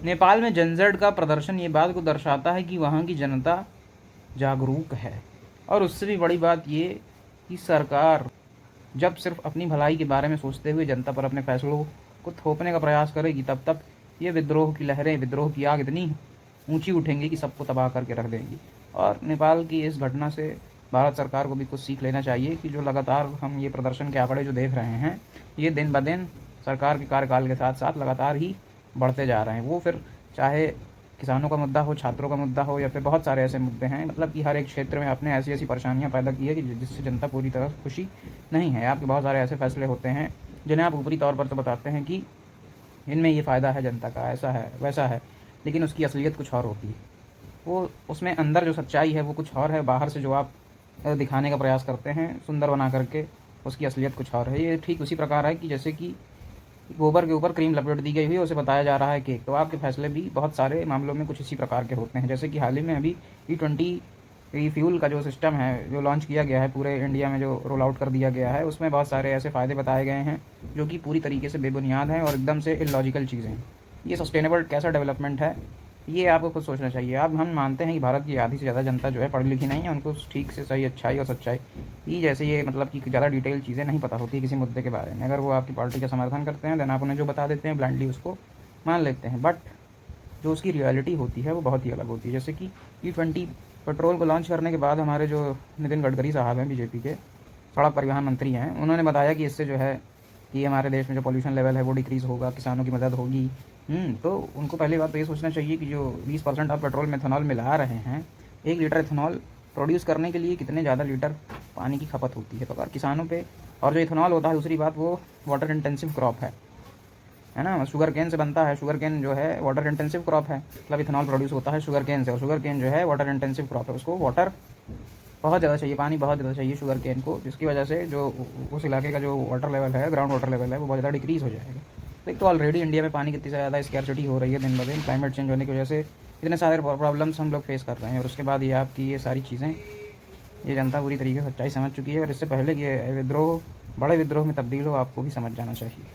नेपाल में जनजट का प्रदर्शन ये बात को दर्शाता है कि वहाँ की जनता जागरूक है। और उससे भी बड़ी बात ये कि सरकार जब सिर्फ अपनी भलाई के बारे में सोचते हुए जनता पर अपने फैसलों को थोपने का प्रयास करेगी, तब तक ये विद्रोह की लहरें, विद्रोह की आग इतनी ऊंची उठेंगी कि सबको तबाह करके रख देंगी। और नेपाल की इस घटना से भारत सरकार को भी कुछ सीख लेना चाहिए कि जो लगातार हम ये प्रदर्शन के आंकड़े जो देख रहे हैं, ये दिन ब दिन सरकार के कार्यकाल के साथ साथ लगातार ही बढ़ते जा रहे हैं। वो फिर चाहे किसानों का मुद्दा हो, छात्रों का मुद्दा हो, या फिर बहुत सारे ऐसे मुद्दे हैं, मतलब कि हर एक क्षेत्र में आपने ऐसी ऐसी परेशानियां पैदा की है कि जिससे जनता पूरी तरह खुशी नहीं है। आपके बहुत सारे ऐसे फैसले होते हैं जिन्हें आप ऊपरी तौर पर तो बताते हैं कि इनमें ये फ़ायदा है जनता का, ऐसा है वैसा है, लेकिन उसकी असलियत कुछ और होती है। वो उसमें अंदर जो सच्चाई है वो कुछ और है, बाहर से जो आप दिखाने का प्रयास करते हैं सुंदर बना करके, उसकी असलियत कुछ और है। ये ठीक उसी प्रकार है कि जैसे कि गोबर के ऊपर क्रीम लपेट दी गई हुई है, उसे बताया जा रहा है केक। तो आपके फैसले भी बहुत सारे मामलों में कुछ इसी प्रकार के होते हैं। जैसे कि हाल ही में अभी E20 फ्यूल का जो सिस्टम है, जो लॉन्च किया गया है पूरे इंडिया में, जो रोल आउट कर दिया गया है, उसमें बहुत सारे ऐसे फ़ायदे बताए गए हैं जो कि पूरी तरीके से बेबुनियाद हैं और एकदम से इलॉजिकल चीज़ें हैं। ये सस्टेनेबल कैसा डेवलपमेंट है, ये आपको खुद सोचना चाहिए। अब हम मानते हैं कि भारत की आधी से ज़्यादा जनता जो है पढ़ी लिखी नहीं है, उनको ठीक से सही अच्छाई और सच्चाई ये जैसे ये मतलब कि ज़्यादा डिटेल चीज़ें नहीं पता होती किसी मुद्दे के बारे में। अगर वो आपकी पार्टी का समर्थन करते हैं, देन आप उन्हें जो बता देते हैं ब्लाइंडली उसको मान लेते हैं। बट जो उसकी रियलिटी होती है वो बहुत ही अलग होती है। जैसे कि E20 पेट्रोल को लॉन्च करने के बाद हमारे जो नितिन गडकरी साहब हैं, बीजेपी के सड़क परिवहन मंत्री हैं, उन्होंने बताया कि इससे जो है कि हमारे देश में जो पॉल्यूशन लेवल है वो डिक्रीज़ होगा, किसानों की मदद होगी। तो उनको पहली बात तो ये सोचना चाहिए कि जो 20% आप पेट्रोल में इथेनॉल मिला रहे हैं, 1 लीटर इथेनॉल प्रोड्यूस करने के लिए कितने ज़्यादा लीटर पानी की खपत होती है। तो अगर किसानों पे, और जो इथेनॉल होता है दूसरी बात, वो वाटर इंटेंसिव क्रॉप है ना, शुगर केन से बनता है। शुगर केन जो है वाटर इंटेंसिव क्रॉप है, मतलब इथेनॉल प्रोड्यूस होता है शुगर केन से, और शुगर केन जो है वाटर इंटेंसिव क्रॉप है। उसको वाटर बहुत ज़्यादा चाहिए, पानी बहुत ज़्यादा चाहिए शुगर केन को, जिसकी वजह से जो उस इलाके का जो वाटर लेवल है, ग्राउंड वाटर लेवल है, वो बहुत ज़्यादा डिक्रीज़ हो जाएगा। तो एक तो ऑलरेडी इंडिया में पानी कितनी ज़्यादा स्कैर्सिटी हो रही है दिन ब दिन, क्लाइमेट चेंज होने की वजह से इतने सारे प्रॉब्लम्स हम लोग फेस कर रहे हैं। और उसके बाद ये आपकी ये सारी चीज़ें, ये जनता पूरी तरीके से सच्चाई समझ चुकी है। और इससे पहले कि ये विद्रोह बड़े विद्रोह में तब्दील हो, आपको भी समझ जाना चाहिए।